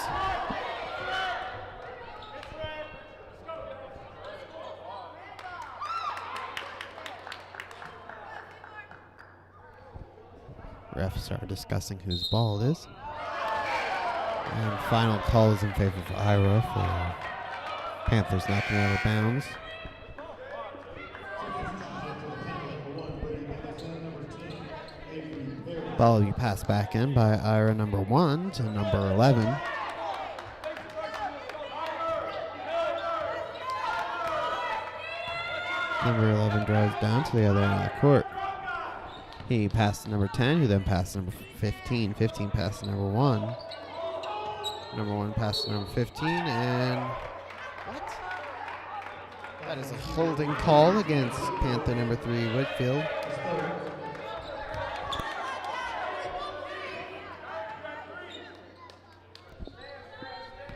Refs are discussing whose ball it is. And final call is in favor of Ira for Panthers knocking out of bounds. Ball will be passed back in by Ira number 1 to number 11. Number 11 drives down to the other end of the court. He passed to number 10, who then passed to number 15. 15 passed to number 1. Number 1 passed to number 15, and what? That is a holding call against Panther number 3 Whitfield.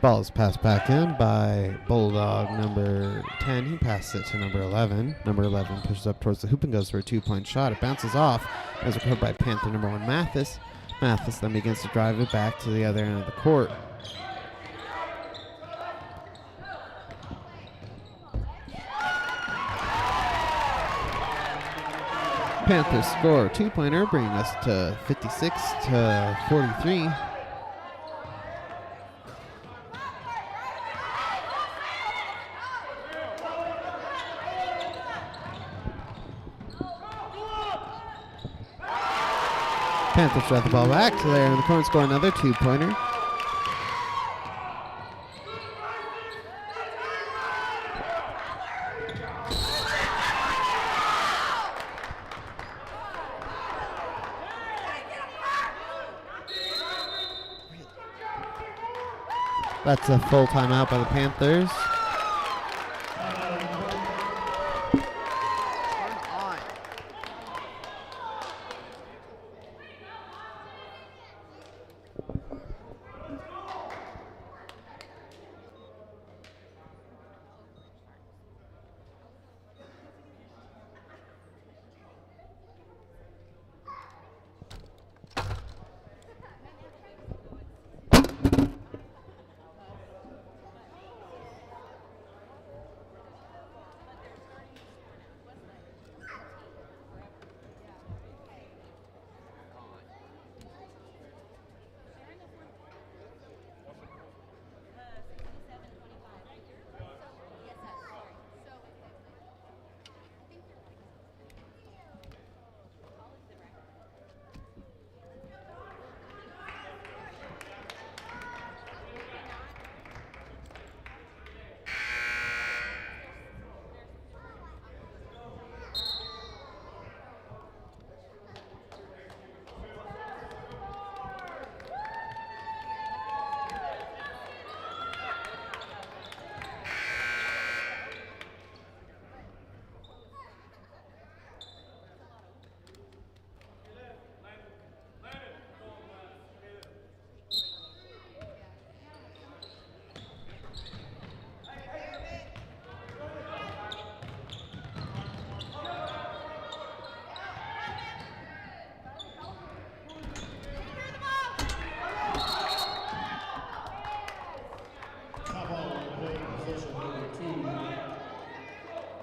Ball is passed back in by Bulldog number 10. He passes it to number 11. Number 11 pushes up towards the hoop and goes for a 2-point shot. It bounces off as recovered by Panther number 1 Mathis. Mathis then begins to drive it back to the other end of the court. Panthers score a 2-pointer, bringing us to 56-43. Panthers drive the ball back to there in the corner, score another 2-pointer. That's a full timeout by the Panthers.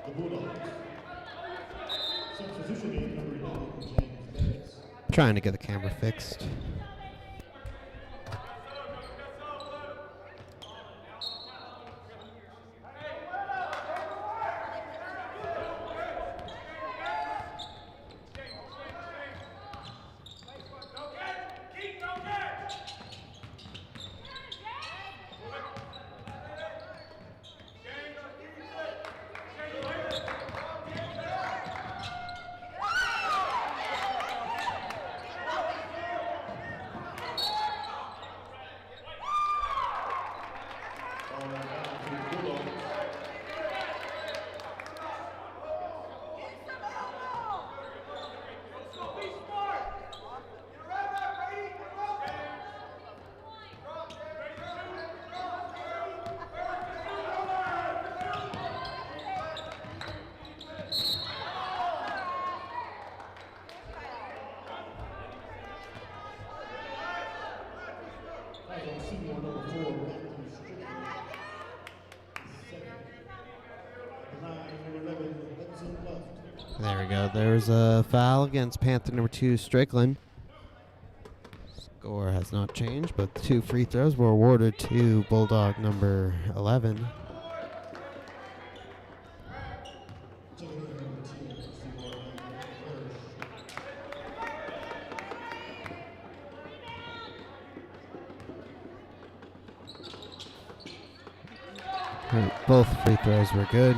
The Bulldogs. Substitution number 9, James. Trying to get the camera fixed. Seymour number 4, There we go. There's a foul against Panther number 2, Strickland. Score has not changed, but the 2 free throws were awarded to Bulldog number 11. Both free throws were good.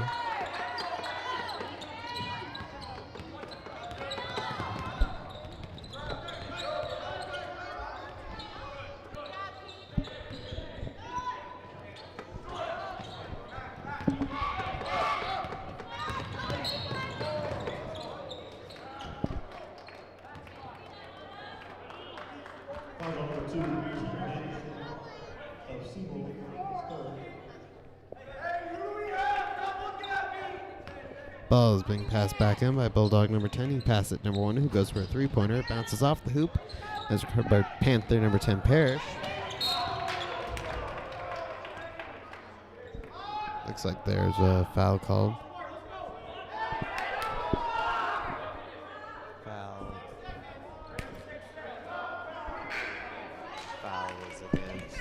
Ball is being passed back in by Bulldog number 10. He passes it number 1, who goes for a 3-pointer. It bounces off the hoop as recovered by Panther number 10, Parrish. Looks like there's a foul called. Foul was against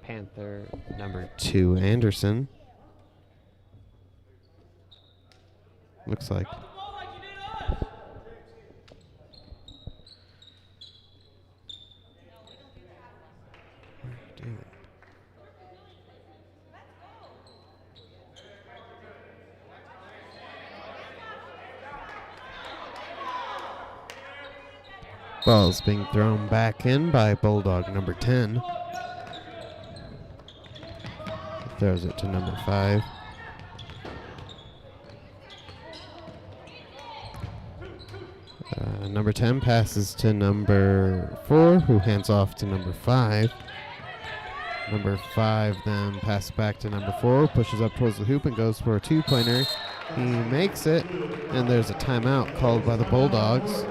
Panther number 2, Anderson. Looks like. Ball's being thrown back in by Bulldog number 10. Throws it to number 5. Number 10 passes to number 4, who hands off to number 5. Number 5 then passes back to number 4, pushes up towards the hoop and goes for a two-pointer. He makes it, and there's a timeout called by the Bulldogs.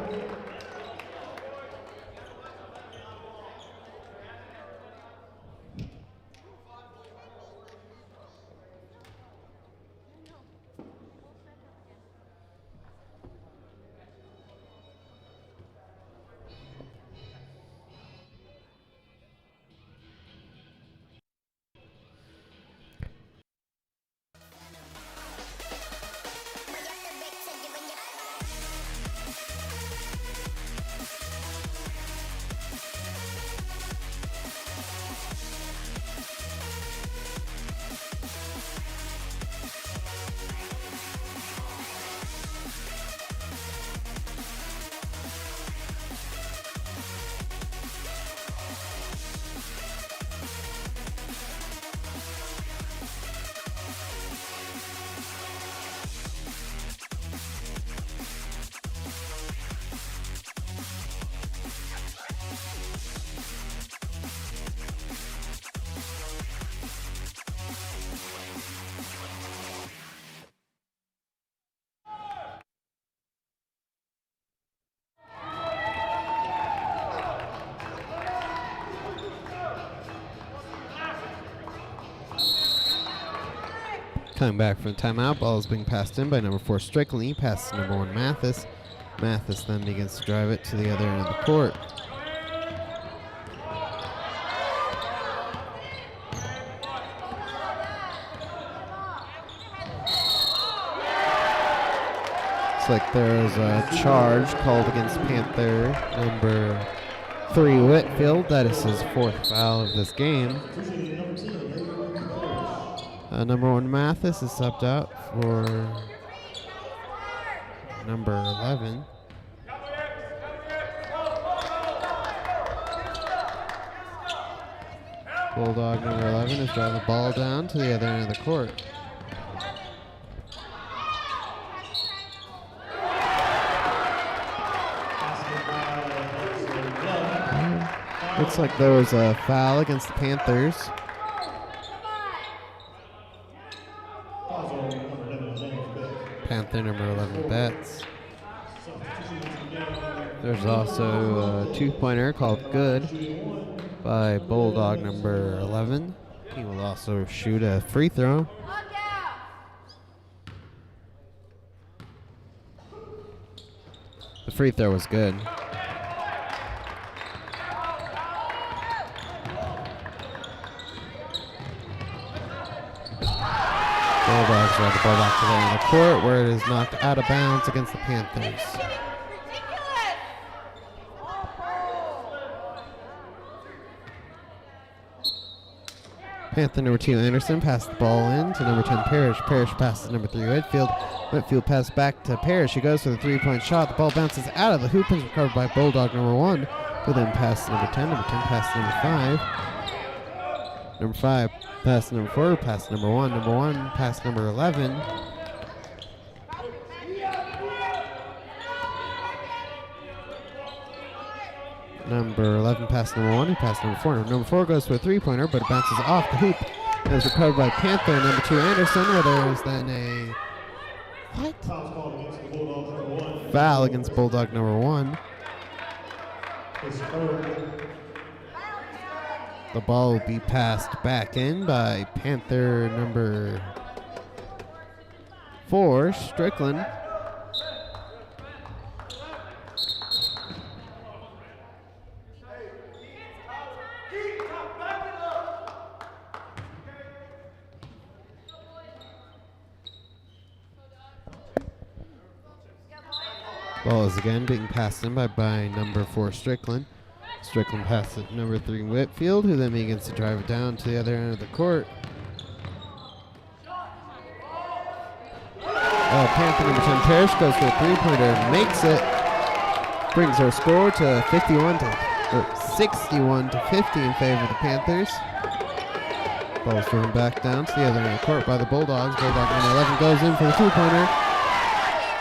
Coming back from timeout, ball is being passed in by number 4 Strickland. He passes to number 1 Mathis. Mathis then begins to drive it to the other end of the court. Looks like there's a charge called against Panther number 3 Whitfield. That is his 4th foul of this game. Number 1 Mathis is subbed out for number 11. Bulldog number 11 is driving the ball down to the other end of the court. Looks like there was a foul against the Panthers. Panther number 11 bets. There's also a two-pointer called good by Bulldog number 11. He will also shoot a free throw. The free throw was good. Bulldogs drive the ball back to there in the court where it is knocked out of bounds against the Panthers. Panther number 2 Anderson passed the ball in to number 10 Parrish. Parrish passes to number 3 Whitfield. Whitfield passes back to Parrish. He goes for the three-point shot. The ball bounces out of the hoop and is recovered by Bulldog number 1, who then passes to number 10. Number 10 passes to number 5. Number 5 pass to number 4, pass to number 1. Number 1 pass to number 11. Number 11 pass to number 1, he passed to number 4. Number 4 goes for a three-pointer, but it bounces off the hoop and is recovered by Panther number 2 Anderson, where there is then a foul against Bulldog number 1. The ball will be passed back in by Panther number 4, Strickland. Ball is again being passed in by number 4 Strickland. Strickland passes it to number 3 Whitfield, who then begins to drive it down to the other end of the court. Panther number 10 Parrish goes for a three-pointer and makes it. Brings our score to 61 to 50 in favor of the Panthers. Ball's thrown back down to the other end of the court by the Bulldogs. Bulldog number 11 goes in for the two-pointer.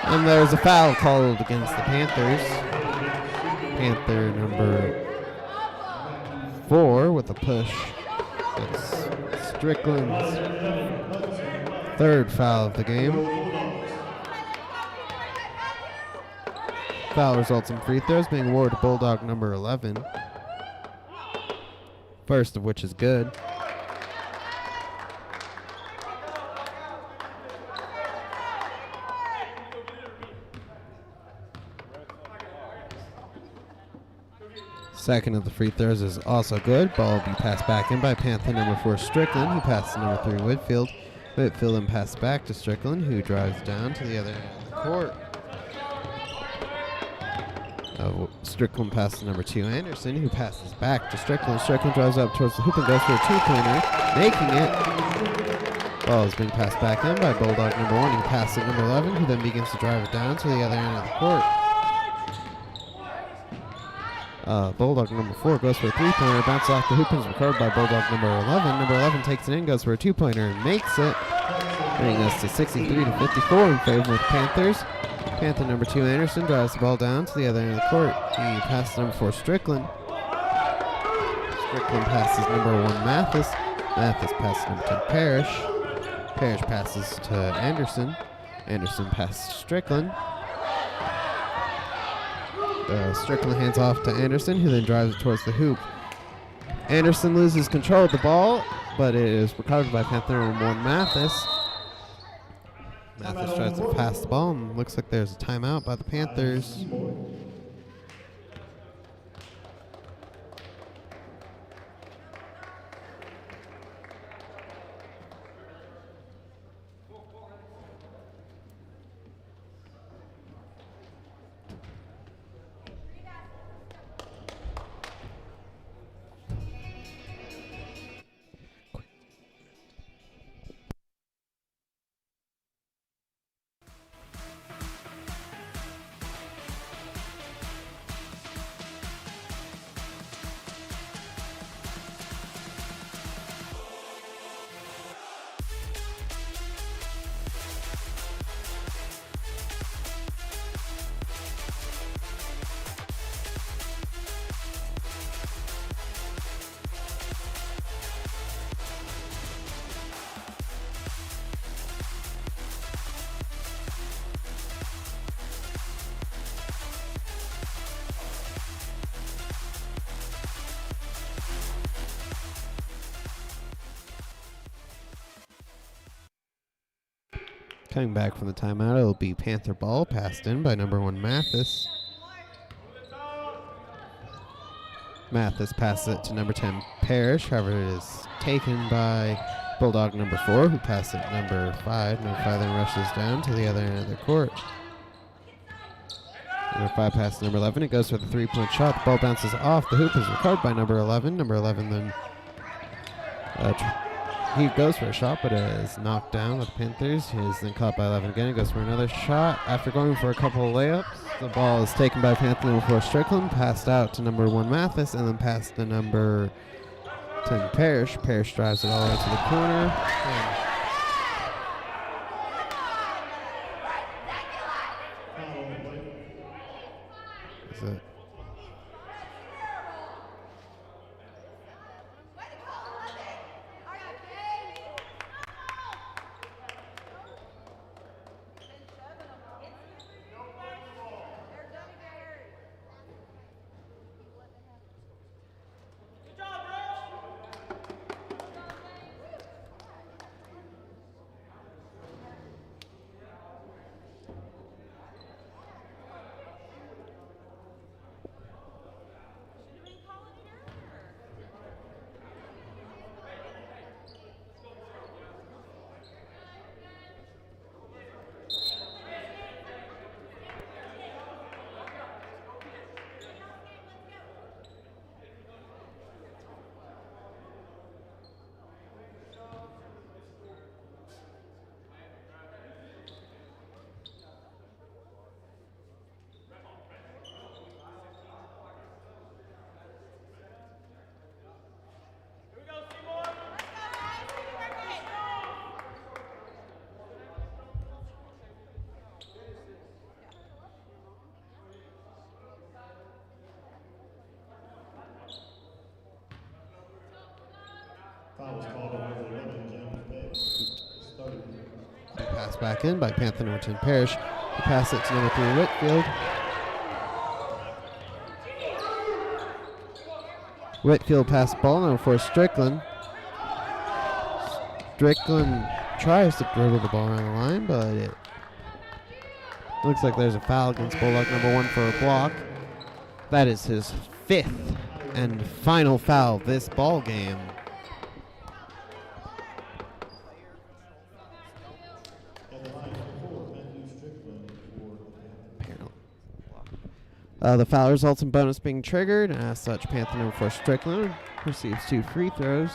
And there's a foul called against the Panthers. Panther number 4 with a push. It's Strickland's third foul of the game. Foul results in free throws being awarded to Bulldog number 11. First of which is good. Second of the free throws is also good. Ball will be passed back in by Panther number 4 Strickland. He passes to number 3 Whitfield. Whitfield then passes back to Strickland, who drives down to the other end of the court. Strickland passes to number 2 Anderson, who passes back to Strickland. Strickland drives up towards the hoop and goes for a two-pointer, making it. Ball is being passed back in by Bulldog number 1. He passes to number 11, who then begins to drive it down to the other end of the court. Bulldog number 4 goes for a three-pointer, bounces off the hoop and is recovered by Bulldog number 11. Number 11 takes it in, goes for a two-pointer and makes it, bringing us to 63 to 54 in favor of the Panthers. Panther number 2 Anderson drives the ball down to the other end of the court. He passes number 4 Strickland. Strickland passes number 1 Mathis. Mathis passes number 10 Parrish. Parrish passes to Anderson. Anderson passes to Strickland. Strickland hands off to Anderson, who then drives it towards the hoop. Anderson loses control of the ball, but it is recovered by Panther number 1 Mathis. Mathis tries to pass the ball, and looks like there's a timeout by the Panthers. Coming back from the timeout, it'll be Panther ball passed in by number 1 Mathis. Mathis passes it to number 10 Parrish. However, it is taken by Bulldog number 4, who passes it to number 5. Number 5 then rushes down to the other end of the court. Number 5 passes number 11. It goes for the three-point shot. The ball bounces off the hoop. Is recovered by number 11. Number 11 then he goes for a shot, but it is knocked down with the Panthers. He is then caught by 11 again. He goes for another shot. After going for a couple of layups, the ball is taken by Panther number 4 Strickland, passed out to number 1 Mathis, and then passed to number 10 Parrish. Parrish drives it all the way to the corner. Is it? Pass back in by Panther number 10 Parrish. He passes it to number 3 Whitfield. Whitfield passed the ball, number 4 Strickland. Strickland tries to dribble the ball around the line, but it looks like there's a foul against Bulldog number 1 for a block. That is his 5th and final foul this ball game. The foul results in bonus being triggered, and as such, Panther number 4 Strickland receives 2 free throws.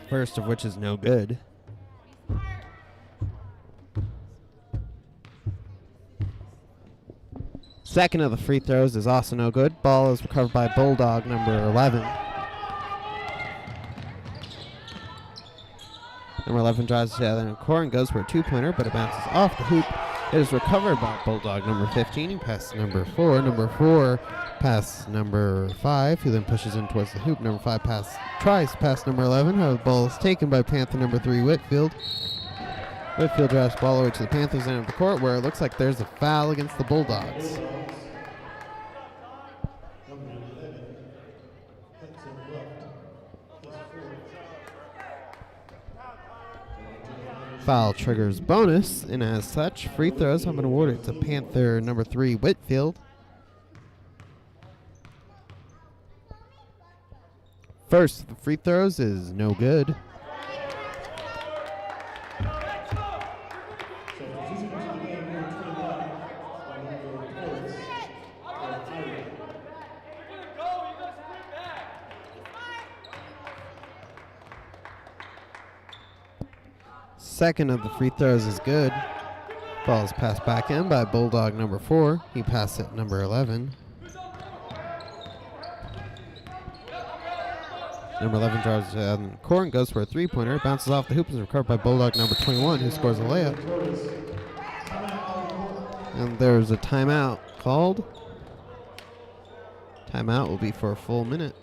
First of which is no good. Second of the free throws is also no good. Ball is recovered by Bulldog number 11. Number 11 drives to the other court and goes for a 2-pointer, but it bounces off the hoop. It is recovered by Bulldog number 15. He passes number 4. Number 4 passes number 5, who then pushes in towards the hoop. Number 5 tries to pass number 11. The ball is taken by Panther number 3, Whitfield. Whitfield drives the ball over to the Panthers end of the court, where it looks like there's a foul against the Bulldogs. Foul triggers bonus, and as such, free throws have been awarded to Panther number 3, Whitfield. First of the free throws is no good. Second of the free throws is good. Ball is passed back in by Bulldog number 4. He passed it number 11. Number 11 drives to the court and goes for a 3-pointer. Bounces off the hoop and is recovered by Bulldog number 21, who scores a layup. And there's a timeout called. Timeout will be for a full minute.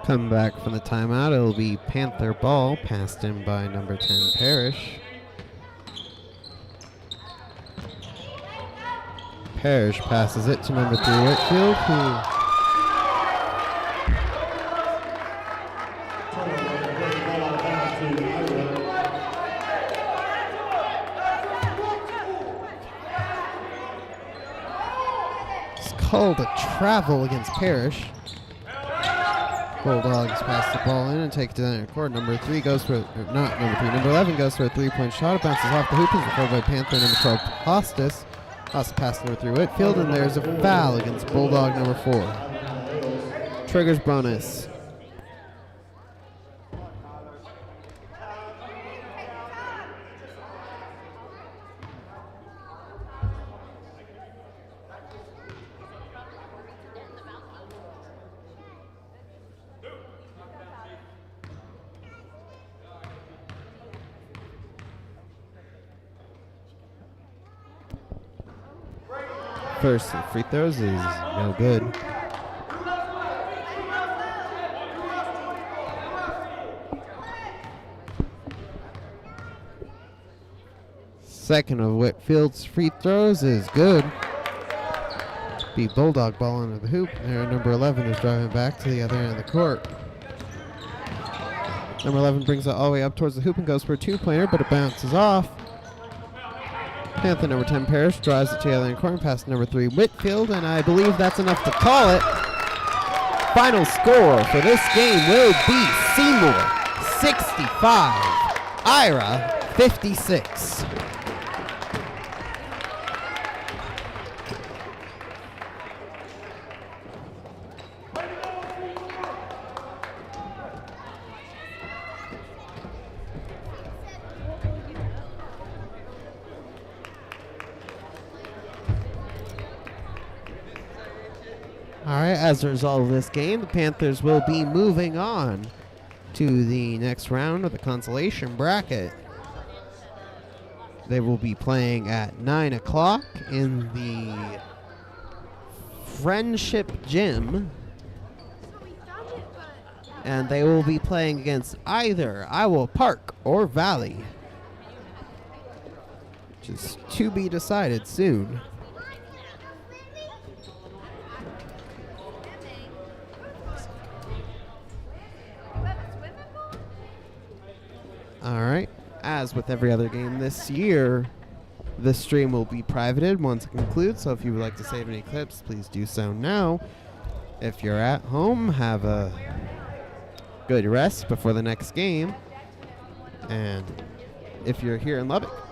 Coming back from the timeout, it'll be Panther ball, passed in by number 10 Parrish. Parrish passes it to number 3 Whitfield, who it's called a travel against Parrish. Bulldogs pass the ball in and take it to the court. Number 3 goes for, not number 3, number 11 goes for a 3-point shot. It bounces off the hoop. Is recovered by Panther number 12, Hostas. Hostas passes number 3, Whitfield, and there's a foul against Bulldog number 4. Triggers bonus. First free throws is no good. Second of Whitfield's free throws is good. Beat Bulldog ball into the hoop. There, number 11 is driving back to the other end of the court. Number 11 brings it all the way up towards the hoop and goes for a two-pointer, but it bounces off. Panther number 10, Parrish, drives it to the other end corner past number 3, Whitfield, and I believe that's enough to call it. Final score for this game will be Seymour 65, Ira 56. All right, as a result of this game, the Panthers will be moving on to the next round of the consolation bracket. They will be playing at 9 o'clock in the Friendship Gym. And they will be playing against either Iowa Park or Valley, which is to be decided soon. All right, as with every other game this year, this stream will be privated once it concludes, so if you would like to save any clips, please do so now. If you're at home, have a good rest before the next game. And if you're here in Lubbock,